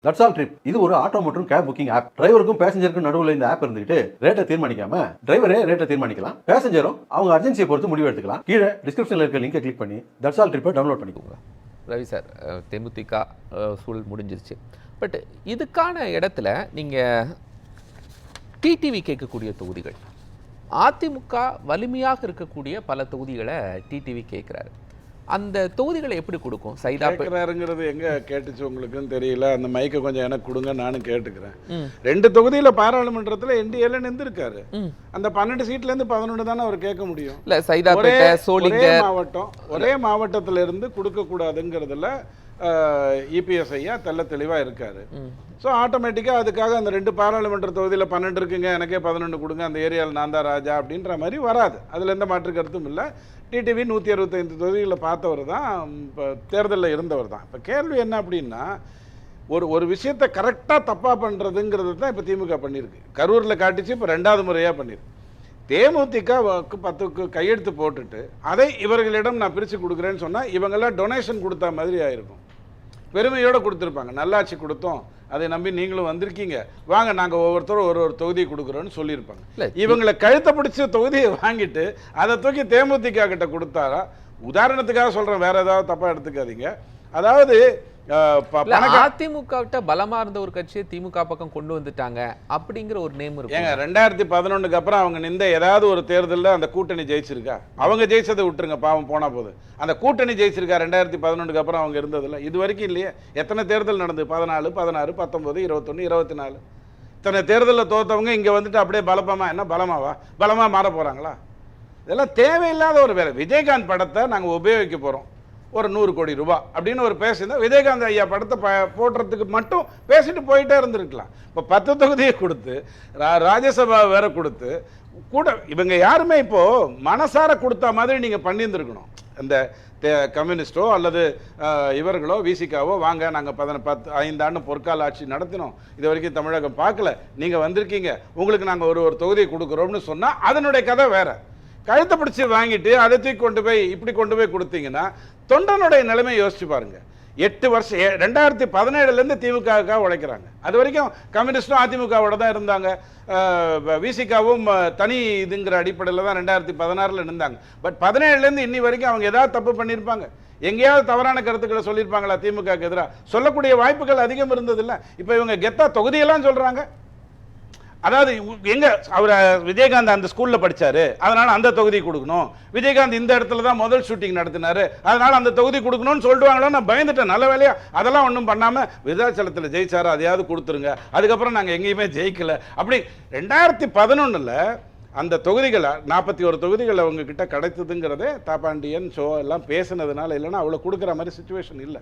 That's all trip. இது ஒரு auto மற்றும் கேப் புக்கிங் ஆப். டிரைவருக்கும் பேசஞ்சருக்கும் நடுவில் இந்த ஆப் இருந்துட்டு ரேட்டை தீர்மானிக்காம டிரைவரே ரேட்டை தீர்மானிக்கலாம். பேசஞ்சரும் அவங்க அர்ஜென்சியை பொறுத்து முடிவு எடுத்துக்கலாம். கீழே டிஸ்கிரிப்ஷன்ல இருக்க லிங்கை கிளிக் பண்ணி தட்ஸ் ஆல் ட்ரிப்பை டவுன்லோட் பண்ணிக்கோங்க. ரவி சார், தேமுதிக சூழல் முடிஞ்சிருச்சு. பட் இதுக்கான இடத்துல நீங்கள் டிடிவி கேட்கக்கூடிய தொகுதிகள், அதிமுக வலிமையாக இருக்கக்கூடிய பல தொகுதிகளை டிடிவி கேட்குறாரு. அந்த தொகுதிகளை எப்படி கொடுக்கும்? சைதா கேட்குறாருங்கிறது எங்கே கேட்டுச்சு உங்களுக்குன்னு தெரியல. அந்த மைக்கை கொஞ்சம் எனக்கு கொடுங்க, நானும் கேட்டுக்கிறேன். 2 தொகுதியில் பாராளுமன்றத்தில் என்டிஏல நின்றுருக்காரு. அந்த 12 சீட்லேருந்து 11 தானே அவர் கேட்க முடியும். இல்லை, சைதாப்பேட்டை, சோளிங்கர் ஒரே மாவட்டத்தில் இருந்து கொடுக்கக்கூடாதுங்கிறதுல இபிஎஸ் ஐயா தெல்ல தெளிவாக இருக்காரு. ஸோ ஆட்டோமேட்டிக்காக அதுக்காக அந்த 2 பாராளுமன்ற தொகுதியில் 12 இருக்குங்க, எனக்கே 11 கொடுங்க, அந்த ஏரியாவில் நான் தான் ராஜா அப்படின்ற மாதிரி வராது. அதில் எந்த மாற்று கருத்தும் இல்லை. டிடிவி 165 தொகுதிகளில் பார்த்தவர் தான், இப்போ தேர்தலில் இருந்தவர் தான். இப்போ கேள்வி என்ன அப்படின்னா, ஒரு விஷயத்தை கரெக்டாக தப்பாக பண்ணுறதுங்கிறது தான் இப்போ திமுக பண்ணியிருக்கு. கரூரில் காட்டிச்சு, இப்போ 2வது முறையாக பண்ணியிருக்கு. தேமுதிகவுக்கு 10க்கு கையெழுத்து போட்டுட்டு அதை இவர்களிடம் நான் பிரித்து கொடுக்குறேன்னு சொன்னால் இவங்கெல்லாம் டொனேஷன் கொடுத்தா மாதிரி ஆயிருக்கும். பெருமையோடு கொடுத்துருப்பாங்க, நல்லாட்சி கொடுத்தோம், அதை நம்பி நீங்களும் வந்திருக்கீங்க, வாங்க நாங்கள் ஒவ்வொருத்தரும் ஒரு தொகுதியை கொடுக்குறோன்னு சொல்லியிருப்பாங்க. இவங்களை கழுத்தை பிடிச்ச தொகுதியை வாங்கிட்டு அதை தூக்கி தேமுதிக கிட்ட கொடுத்தாரா? உதாரணத்துக்காக சொல்கிறேன், வேற ஏதாவது தப்பாக எடுத்துக்காதீங்க. அதாவது அதிமுக விட்ட பலமா இருந்த ஒரு கட்சியை திமுக பக்கம் கொண்டு வந்துட்டாங்க அப்படிங்கிற ஒரு நேம் இருக்கு. ஏங்க 2011க்கு அப்புறம் அவங்க நின்ற ஏதாவது ஒரு தேர்தலில் அந்த கூட்டணி ஜெயிச்சிருக்கா? அவங்க ஜெயிச்சதை விட்டுருங்க, பாவம் போனா போது. அந்த கூட்டணி ஜெயிச்சிருக்கா 2011க்கு அப்புறம் அவங்க இருந்ததில்ல? இது வரைக்கும் இல்லையே. எத்தனை தேர்தல் நடந்தது? 14, 16, 19, 21, 24. இத்தனை தேர்தலில் தோத்தவங்க இங்கே வந்துட்டு அப்படியே பலப்பமா, என்ன பலமா மாற போறாங்களா? இதெல்லாம் தேவையில்லாத ஒரு வேலை. விஜயகாந்த் படத்தை நாங்கள் உபயோகிக்க போறோம், ஒரு 100 கோடி ரூபாய் அப்படின்னு ஒரு பேசியிருந்தா விஜயகாந்த் ஐயா படத்தை போடுறதுக்கு மட்டும் பேசிட்டு போயிட்டே இருந்திருக்கலாம். இப்போ 10 தொகுதியை கொடுத்து ராஜ்யசபா வேற கொடுத்து கூட இவங்க யாருமே இப்போ மனசார கொடுத்த மாதிரி நீங்கள் பண்ணியிருந்துருக்கணும். இந்த கம்யூனிஸ்டோ அல்லது இவர்களோ விசிகாவோ, வாங்க நாங்கள் 5 ஆண்டு பொற்கால ஆட்சி நடத்தினோம், இது வரைக்கும் தமிழகம் பார்க்கல, நீங்கள் வந்திருக்கீங்க, உங்களுக்கு நாங்கள் ஒரு தொகுதியை கொடுக்குறோம்னு சொன்னால் அதனுடைய கதை வேற. கழுத்தை பிடிச்சி வாங்கிட்டு அதை தூக்கி கொண்டு போய் இப்படி கொண்டு போய் கொடுத்தீங்கன்னா தொண்டனுடைய நிலைமை யோசிச்சு பாருங்க. 8 வருஷம் 2017லேருந்து திமுக உழைக்கிறாங்க. அது வரைக்கும் கம்யூனிஸ்டும் அதிமுகவோட தான் இருந்தாங்க. விசிகாவும் தனி இதுங்கிற அடிப்படையில் தான் 2016 இருந்தாங்க. பட் 17லேருந்து இன்னி வரைக்கும் அவங்க ஏதாவது தப்பு பண்ணியிருப்பாங்க, எங்கேயாவது தவறான கருத்துக்களை சொல்லியிருப்பாங்களா? திமுகவுக்கு எதிராக சொல்லக்கூடிய வாய்ப்புகள் அதிகம் இருந்ததில்லை. இப்போ இவங்க கெத்தா தொகுதியெல்லாம் சொல்றாங்க. அதாவது எங்க அவர் விஜயகாந்த் அந்த ஸ்கூல்ல படிச்சாரு, அதனால அந்த தொகுதி கொடுக்கணும், விஜயகாந்த் இந்த இடத்துல தான் முதல் ஷூட்டிங் நடத்தினாரு, அதனால அந்த தொகுதி கொடுக்கணும்னு சொல்லிடுவாங்களோ. நான் பயந்துட்டேன். நல்ல வேலையா அதெல்லாம் ஒன்றும் பண்ணாம விருதாச்சலத்தில் ஜெயிச்சாரு, அதையாவது கொடுத்துருங்க, அதுக்கப்புறம் நாங்கள் எங்கேயுமே ஜெயிக்கல. அப்படி 2011 அந்த தொகுதிகளை 41 தொகுதிகள் அவங்க கிட்ட கிடைத்ததுங்கிறதே தாப்பாண்டியன் ஷோ எல்லாம் பேசினதுனால, இல்லைன்னா அவ்வளோ கொடுக்குற மாதிரி சுச்சுவேஷன் இல்லை.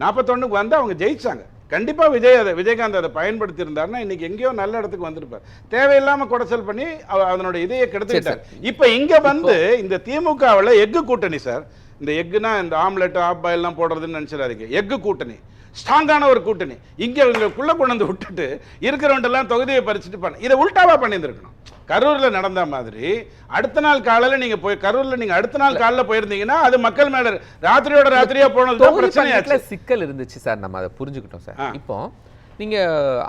41க்கு வந்து அவங்க ஜெயிச்சாங்க. கண்டிப்பாக விஜயகாந்த் அதை பயன்படுத்தி இருந்தாருன்னா இன்னைக்கு எங்கேயோ நல்ல இடத்துக்கு வந்திருப்பார். தேவையில்லாம குடைச்சல் பண்ணி அதனோட இதையை கெடுத்துட்டார். இப்போ இங்க வந்து இந்த திமுகவில் எஃகு கூட்டணி சார். இந்த எக்குனா இந்த ஆம்லெட் ஆப் பாயில்லாம் போடுறதுன்னு நினைச்சிடாதீங்க. எஃகு கூட்டணி ஸ்ட்ராங்கான ஒரு கூட்டணி. இங்கே இவங்களுக்குள்ள கொண்டு வந்து விட்டுட்டு இருக்கிறவண்டெல்லாம் தொகுதியை பறிச்சுட்டு பண்ண, இதை உல்டாவா பண்ணியிருந்துருக்கணும். கரூரில் நடந்த மாதிரி அடுத்த நாள் காலையில் நீங்க போய் கரூரில் நீங்க அடுத்த நாள் காலையில் போயிருந்தீங்கன்னா அது மக்கள் மேல ராத்திரியோட ராத்திரியா போனது பிரச்சனை. சிக்கல் இருந்துச்சு சார், நம்ம அதை புரிஞ்சுக்கிட்டோம் சார். இப்போ நீங்க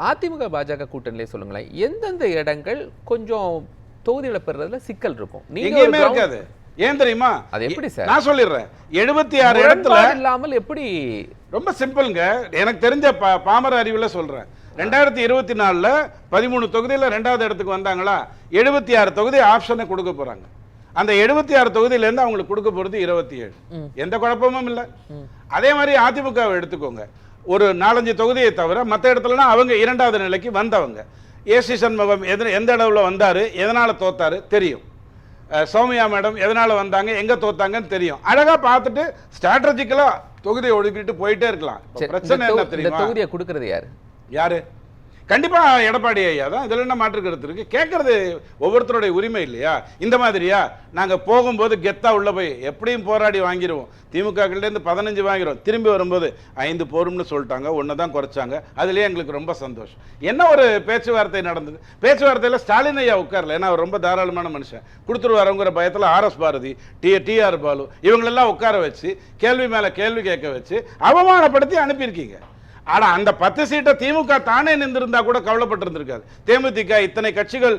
அதிமுக பாஜக கூட்டணியிலே சொல்லுங்களேன், எந்தெந்த இடங்கள் கொஞ்சம் தொகுதிகளை பெறுறதுல சிக்கல் இருக்கும்? எங்கேயுமே இருக்காது. ஏன் தெரியுமா? அது எப்படி சார்? நான் சொல்லிடுறேன். 76 இடத்துல இல்லாமல் எப்படி? ரொம்ப சிம்பிள்ங்க. எனக்கு தெரிஞ்ச பாமர அறிவுல சொல்றேன். 2024 13 தொகுதியில் 2வது இடத்துக்கு வந்தாங்களா? 76 தொகுதி ஆப்ஷனை கொடுக்க போறாங்க. அந்த 76 தொகுதியிலேருந்து அவங்களுக்கு கொடுக்க போறது 27. எந்த குழப்பமும் இல்லை. அதே மாதிரி அதிமுகவை எடுத்துக்கோங்க. ஒரு 4-5 தொகுதியை தவிர மற்ற இடத்துலனா அவங்க 2வது நிலைக்கு வந்தவங்க. ஏசி சண்முகம் எந்த அளவில் வந்தாரு, எதனால தோத்தாரு தெரியும். சௌமியா மேடம் எதனால வந்தாங்க, எங்க தோத்தாங்கன்னு தெரியும். அழகா பார்த்துட்டு ஸ்ட்ராட்டஜிக்கலா தொகுதியை ஒதுக்கிட்டு போயிட்டே இருக்கலாம். பிரச்சனை என்ன தெரியுமா? தொகுதியை கொடுக்கறது யாரு? கண்டிப்பா எடப்பாடி ஐயா தான். இதுல என்ன மாற்று கருத்து இருக்கு? கேட்கறது ஒவ்வொருத்தருடைய உரிமை இல்லையா? இந்த மாதிரியா நாங்க போகும்போது கெத்தா உள்ள போய் எப்படியும் போராடி வாங்கிடுவோம். திமுக இருந்து 15 வாங்கிறோம், திரும்பி வரும்போது 5 போரும்னு சொல்லிட்டாங்க, 1 தான் குறைச்சாங்க. அதுலயே எங்களுக்கு ரொம்ப சந்தோஷம். என்ன ஒரு பேச்சுவார்த்தை நடந்தது? பேச்சுவார்த்தையில ஸ்டாலின் ஐயா உட்காரல, ஏன்னா அவர் ரொம்ப தாராளமான மனுஷன். கொடுத்துருவாருங்கிற பயத்தில் RS பாரதி, TR பாலு இவங்களெல்லாம் உட்கார வச்சு கேள்வி மேல கேள்வி கேட்க வச்சு அவமானப்படுத்தி அனுப்பியிருக்கீங்க. ஆனா அந்த 10 சீட்டை திமுக தானே நின்றிருந்தா கூட கவலைப்பட்டு இருந்திருக்காது. தேமுதிக இத்தனை கட்சிகள்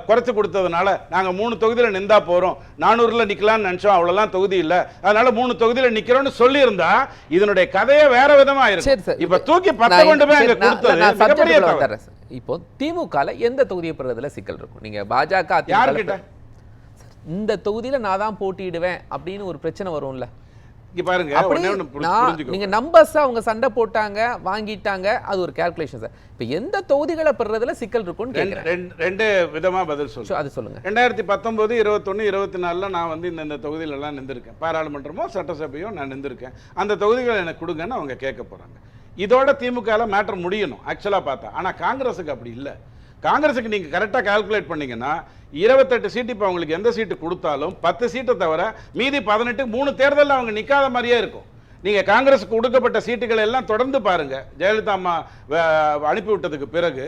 குறைச்சு கொடுத்ததுனால நாங்க 3 தொகுதியில நின்றா போறோம், 400ல நிக்கலாம்னு நினைச்சோம், அவ்வளவுலாம் தொகுதி இல்ல, அதனால 3 தொகுதியில நிக்கிறோம்னு சொல்லி இருந்தா இதனுடைய கதையே வேற விதமா இருக்கும். இப்ப தூக்கி 10 கொண்டு போய் அங்க கொடுத்தது மிகப்பெரிய தவறு. இப்போ திமுகல எந்த தொகுதியை பெறுறதுல சிக்கல் இருக்கும்? நீங்க பாஜக யார்கிட்ட இந்த தொகுதியில நான் தான் போட்டியிடுவேன் அப்படின்னு ஒரு பிரச்சனை வரும்ல. இங்க பாருங்க, நீங்க நம்பர்ஸ் அவங்க சண்டை போட்டாங்க வாங்கிட்டாங்க, அது ஒரு கால்குலேஷன் சார். இப்ப எந்த தொகுதிகளை பெறதுல சிக்கல் இருக்கும்னு கேக்குறேன். ரெண்டு விதமா பதில் சொல்லுங்க. அது சொல்லுங்க. 2019, 21, 24ல நான் வந்து இந்த தொகுதியில எல்லாம் நின்றுருக்கேன். பாராளுமன்றமோ சட்டசபையோ நான் நின்றுருக்கேன். அந்த தொகுதிகளை எனக்கு கொடுங்கன்னு அவங்க கேட்க போறாங்க. இதோட திமுக மேட்டர் முடியணும் ஆக்சுவலா பார்த்தா. ஆனா காங்கிரஸுக்கு அப்படி இல்லை. காங்கிரஸுக்கு நீங்க கரெக்டா கால்குலேட் பண்ணீங்கன்னா 28 சீட்டு இப்போ அவங்களுக்கு எந்த சீட்டு கொடுத்தாலும் 10 சீட்டை தவிர மீதி 18 3 தேர்தலில் அவங்க நிற்காத மாதிரியே இருக்கும். நீங்க காங்கிரஸுக்கு கொடுக்கப்பட்ட சீட்டுகள் எல்லாம் தொடர்ந்து பாருங்க. ஜெயலலிதா அம்மா அனுப்பிவிட்டதுக்கு பிறகு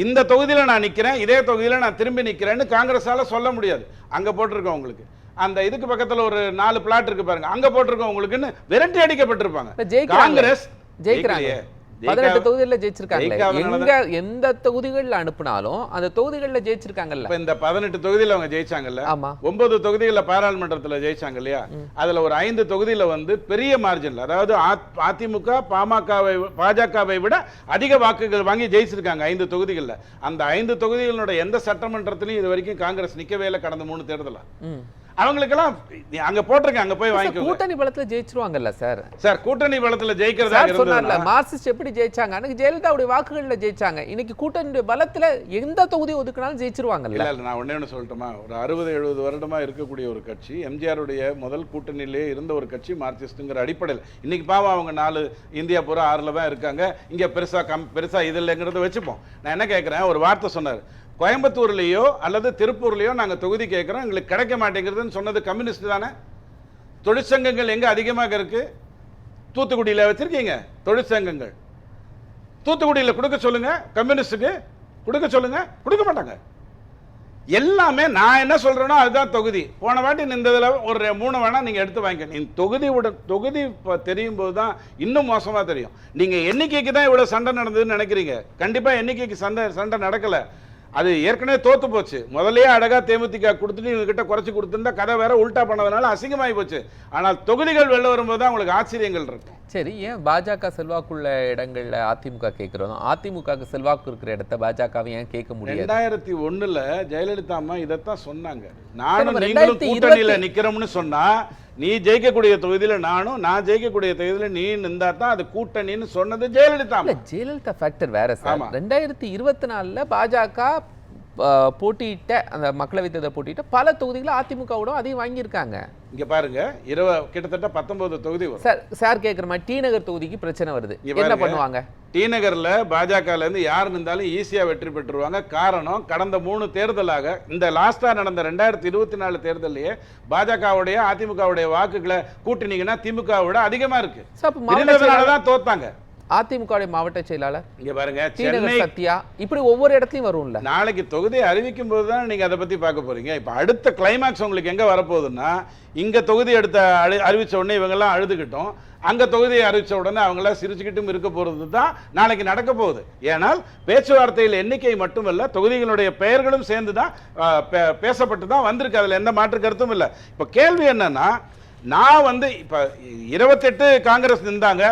இந்த தொகுதியில் நான் நிற்கிறேன், இதே தொகுதியில் நான் திரும்பி நிற்கிறேன்னு காங்கிரஸால சொல்ல முடியாது. அங்க போட்டிருக்கோம் உங்களுக்கு அந்த இதுக்கு பக்கத்துல ஒரு 4 பிளாட் இருக்கு பாருங்க, அங்க போட்டிருக்கோம் உங்களுக்குன்னு விரட்டி அடிக்கப்பட்டிருப்பாங்க. காங்கிரஸ் ஜெயிக்கிறாங்க. 18 தொகுதிகளில் ஜெயிச்சிருக்காங்க. எந்த தொகுதிகளில் அனுப்பினாலும் அந்த தொகுதிகளில் ஜெயிச்சிருக்காங்கல்ல. இந்த 18 தொகுதியில் அவங்க ஜெயிச்சாங்கல்ல, 9 தொகுதிகளில் பாராளுமன்றத்தில் ஜெயிச்சாங்க இல்லையா? அதுல ஒரு 5 தொகுதியில வந்து பெரிய மார்ஜின்ல, அதாவது அதிமுக பாஜகவை விட அதிக வாக்குகள் வாங்கி ஜெயிச்சிருக்காங்க 5 தொகுதிகளில். அந்த 5 தொகுதிகளுடைய எந்த சட்டமன்றத்திலையும் இது வரைக்கும் காங்கிரஸ் நிக்கவே இல்லை கடந்த 3 தேர்தலா. அவங்களுக்கெல்லாம் அங்க போட்டிருக்கேன், அங்க போய் வாங்கிக்கோங்க. கூட்டணி பலத்துல ஜெயிச்சிருவாங்கல்ல சார். சார் கூட்டணி பலத்துல ஜெயிக்கிறதா சொன்னார்ல, மார்க்சிஸ்ட் எப்படி ஜெயிச்சாங்க, அன்னைக்கு ஜெயலலிதாவுடைய வாக்குகள்ல ஜெயிச்சாங்க. இன்னைக்கு கூட்டணி பலத்துல எந்த தொகுதி ஒதுக்கினாலும் ஜெயிச்சிருவாங்கல்ல. இல்ல நான் ஒண்ணு சொல்லட்டுமா, ஒரு 60-70 வருடமா இருக்கக்கூடிய ஒரு கட்சி, எம்ஜிஆருடைய முதல் கூட்டணியிலே இருந்த ஒரு கட்சி மார்க்சிஸ்ட்ங்கிற அடிப்படையில் இன்னைக்கு பாவம் அவங்க 4 இந்தியா பூரா 6ல தான் இருக்காங்க. இங்க பெருசா இது இல்லைங்கிறத வச்சுப்போம். நான் என்ன கேட்கிறேன், ஒரு வார்த்தை சொன்னார், கோயம்புத்தூர்லயோ அல்லது திருப்பூர்லயோ நாங்க தொகுதி கேட்கிறோம், எங்களுக்கு கிடைக்க மாட்டேங்கிறதுன்னு சொன்னது கம்யூனிஸ்ட் தானே. தொழிற்சங்கங்கள் எங்க அதிகமாக இருக்கு? தூத்துக்குடியில வச்சிருக்கீங்க தொழிற்சங்கங்கள். தூத்துக்குடியில கொடுக்க சொல்லுங்க, கம்யூனிஸ்டுக்கு கொடுக்க சொல்லுங்க, கொடுக்க மாட்டாங்க. எல்லாமே நான் என்ன சொல்றேனோ அதுதான் தொகுதி. போன வாட்டி நின்றதுல ஒரு 3 வேணா நீங்க எடுத்து வாங்கிக்க. தொகுதி தெரியும் போதுதான் இன்னும் மோசமா தெரியும். நீங்க எண்ணிக்கைக்கு தான் இவ்வளவு சண்டை நடந்ததுன்னு நினைக்கிறீங்க. கண்டிப்பா எண்ணிக்கைக்கு சண்டை நடக்கல. அது ஏற்கனவே தோத்து போச்சு. முதல்லயே அழகா தேமுதிக கொடுத்துட்டு இவங்க கிட்ட குறைச்சு கொடுத்துருந்தா கதை வேற உல்டா பண்ணதுனால அசிங்கமாயி போச்சு. ஆனால் தொகுதிகள் வெளில வரும்போது தான் உங்களுக்கு ஆச்சரியங்கள் இருக்கும். சரி, ஏன் பாஜக செல்வாக்குள்ள இடங்கள்ல அதிமுக கேட்கிறோம், அதிமுக செல்வாக்கு இருக்கிற இடத்த பாஜகவை ஏன் கேட்க முடியாது? 2001ல ஜெயலலிதா அம்மா இதைத்தான் சொன்னாங்க, நானும் நீங்களும் கூட்டணியில நிக்கிறோம்னு சொன்னா நீ ஜெயிக்கக்கூடிய தொகுதியில நானும், நான் ஜெயிக்கக்கூடிய தொகுதியில நீ நின்றா தான் அது கூட்டணின்னு சொன்னது ஜெயலலிதா. ஜெயலலிதா ஃபேக்டர் வேற சார். 2024ல பாஜக போட்டியிட்ட அந்த மக்களவை தேர்தல் போட்டியிட்ட பல தொகுதிகளை அதிமுகவோட அதையும் வாங்கியிருக்காங்க. இங்க பாருங்க, கிட்டத்தட்ட 19 தொகுதி வரும். சார் கேட்குற மாதிரி டி நகர் தொகுதிக்கு பிரச்சனை வருது, என்ன பண்ணுவாங்க? டி நகர்ல பாஜகல இருந்து யார் இருந்தாலும் ஈஸியா வெற்றி பெற்றுருவாங்க. காரணம், கடந்த 3 தேர்தலாக இந்த லாஸ்டா நடந்த 2024 தேர்தலையே பாஜகவுடைய அதிமுகவுடைய வாக்குகளை கூட்டினீங்கன்னா திமுக விட அதிகமா இருக்கு. தான் தோத்தாங்க. அதிமுக மாவட்ட செயலாளர் இங்க பாருங்க, சத்யா, இப்படி ஒவ்வொரு இடத்துலயும் வரும்ல. நாளைக்கு தொகுதியை அறிவிக்கும் போதுதான் நீங்க அதை பத்தி பார்க்க போறீங்க. இப்ப அடுத்த கிளைமாக்ஸ் உங்களுக்கு எங்க வரப்போகுதுன்னா, இங்க தொகுதி எடுத்த அறிவிச்ச உடனே இவங்க எல்லாம் அழுதுகிட்டோம், அங்க தொகுதியை அறிவிச்ச உடனே அவங்க எல்லாம் சிரிச்சுக்கிட்டும் இருக்க போறது தான் நாளைக்கு நடக்க போகுது. ஏனால் பேச்சுவார்த்தையில் எண்ணிக்கை மட்டுமல்ல, தொகுதிகளுடைய பெயர்களும் சேர்ந்துதான் பேசப்பட்டு தான் வந்திருக்கு. அதுல எந்த மாற்று கருத்தும் இல்லை. இப்ப கேள்வி என்னன்னா, நான் வந்து இப்ப 28 காங்கிரஸ் நின்றாங்க,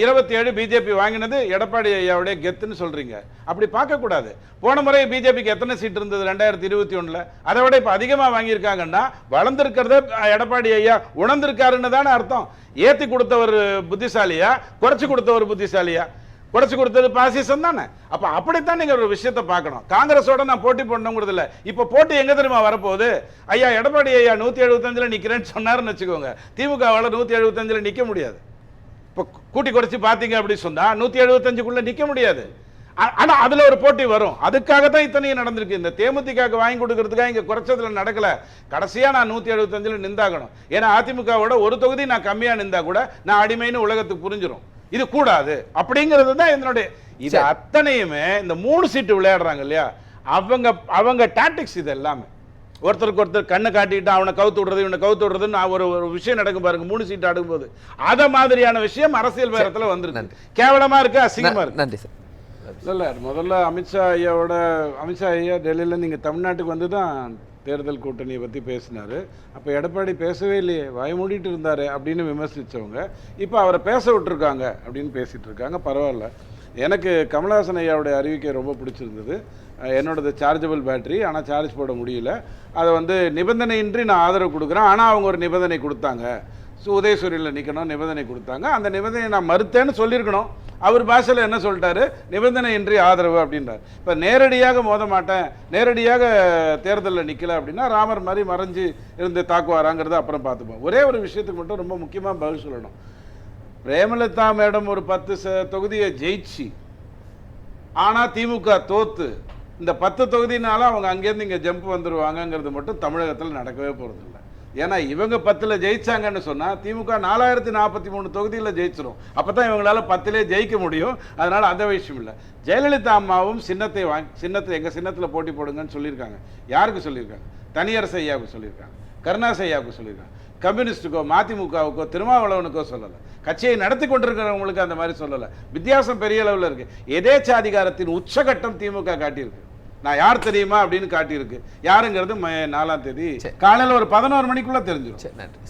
27 பிஜேபி வாங்கினது எடப்பாடி ஐயாவுடைய கெத்துன்னு சொல்றீங்க. அப்படி பார்க்க கூடாது. போன முறை பிஜேபிக்கு எத்தனை சீட் இருந்தது 2021ல? அதை விட இப்ப அதிகமா வாங்கியிருக்காங்கன்னா வளர்ந்திருக்கிறத எடப்பாடி ஐயா உணர்ந்திருக்காருன்னு தானே அர்த்தம். ஏத்தி கொடுத்தவர் புத்திசாலியா, குறைச்சு கொடுத்தவர் புத்திசாலியா? குறைச்சு கொடுத்தது பாசிசம் தானே. அப்ப அப்படித்தான் நீங்க ஒரு விஷயத்தை பார்க்கணும். காங்கிரஸோட நான் போட்டி போடணுங்கிறது இல்ல. இப்ப போட்டி எங்க தெரியுமா வரப்போகுது? ஐயா எடப்பாடி ஐயா 175ல நிக்கிறேன்னு சொன்னாருன்னு வச்சுக்கோங்க, திமுகவால 175ல நிக்க முடியாது. இப்போ கூட்டி குறைச்சி பார்த்தீங்க அப்படி சொன்னா 175க்குள்ள நிக்க முடியாது. ஆனா அதுல ஒரு போட்டி வரும். அதுக்காகத்தான் இத்தனையும் நடந்திருக்கு. இந்த தேமுதிக வாங்கி கொடுக்கறதுக்காக இங்க குறைச்சதுல நடக்கல. கடைசியா நான் 175ல நின்றாகணும். ஏன்னா அதிமுகவோட ஒரு தொகுதி நான் கம்மியா நின்றா கூட நான் அடிமைன்னு உலகத்துக்கு புரிஞ்சிடும். இது கூடாது அப்படிங்கிறது தான் என்னுடைய. இது அத்தனையுமே இந்த 3 சீட்டு விளையாடுறாங்க இல்லையா, அவங்க டாக்டிக்ஸ் இது எல்லாமே. ஒருத்தருக்கு ஒருத்தர் கண்ணை காட்டிட்டு அவனை கவுத்து விடுறது இவனை கவுத்து விடுறதுன்னு ஒரு விஷயம் நடக்கும் பாருங்க 3 சீட் அடுக்கும்போது அத மாதிரியான விஷயம் அரசியல் பேரத்தில் வந்துருக்கு. கேவலமா இருக்கு, அசிங்கமா இருக்கு. நன்றி சார். இல்லை முதல்ல அமித்ஷா ஐயா டெல்லியில் நீங்கள் தமிழ்நாட்டுக்கு வந்து தான் தேர்தல் கூட்டணியை பற்றி பேசினார். அப்போ எடப்பாடி பேசவே இல்லையே, வாய மூடிட்டு இருந்தார் அப்படின்னு விமர்சித்தவங்க இப்போ அவரை பேச விட்டுருக்காங்க அப்படின்னு பேசிகிட்டு இருக்காங்க. பரவாயில்ல. எனக்கு கமலஹாசன் ஐயாவுடைய அறிவிக்கை ரொம்ப பிடிச்சிருந்தது. என்னோடது சார்ஜபிள் பேட்டரி, ஆனால் சார்ஜ் போட முடியல. அதை வந்து நிபந்தனையின்றி நான் ஆதரவு கொடுக்குறேன், ஆனால் அவங்க ஒரு நிபந்தனை கொடுத்தாங்க, உதயசூரியனில் நிற்கணும் நிபந்தனை கொடுத்தாங்க. அந்த நிபந்தனை நான் மறுத்தேன்னு சொல்லியிருக்கணும். அவர் பாஷையில் என்ன சொல்லிட்டாரு, நிபந்தனையின்றி ஆதரவு அப்படின்றார். இப்போ நேரடியாக மோத மாட்டேன், நேரடியாக தேர்தலில் நிற்கல அப்படின்னா ராமர் மாதிரி மறைஞ்சு இருந்து தாக்குவாராங்கிறத அப்புறம் பார்த்துப்போம். ஒரே ஒரு விஷயத்துக்கு மட்டும் ரொம்ப முக்கியமாக பதில் சொல்லணும். பிரேமலதா மேடம் ஒரு 10 தொகுதியை ஜெயிச்சு ஆனால் திமுக தோத்து இந்த 10 தொகுதினால அவங்க அங்கேருந்து இங்கே ஜம்ப் வந்துடுவாங்கங்கிறது மட்டும் தமிழகத்தில் நடக்கவே போகிறதில்ல. ஏன்னா இவங்க 10ல் ஜெயிச்சாங்கன்னு சொன்னால் திமுக 4043 தொகுதியில் ஜெயிச்சிரும். அப்போ தான் இவங்களால 10லே ஜெயிக்க முடியும். அதனால் அந்த விஷயம் இல்லை. ஜெயலலிதா அம்மாவும் சின்னத்தை எங்கள் சின்னத்தில் போட்டி போடுங்கன்னு சொல்லியிருக்காங்க. யாருக்கு சொல்லியிருக்காங்க? தனியரசு ஐயாவுக்கு சொல்லியிருக்காங்க, கருணாஸ் ஐயாவுக்கு சொல்லியிருக்காங்க. கம்யூனிஸ்டுக்கோ திருமாவளவனுக்கோ திருமாவளவனுக்கோ சொல்லலை. கட்சியை நடத்தி கொண்டிருக்கிறவங்களுக்கு அந்த மாதிரி சொல்லலை. வித்தியாசம் பெரிய அளவில் இருக்கு. எதேச்சாதிகாரத்தின் உச்சகட்டம் திமுக காட்டியிருக்கு. நான் யார் தெரியுமா அப்படின்னு காட்டியிருக்கு. யாருங்கிறது 4ஆம் தேதி காலையில் ஒரு 11 மணிக்குள்ள தெரிஞ்சிடும். நன்றி.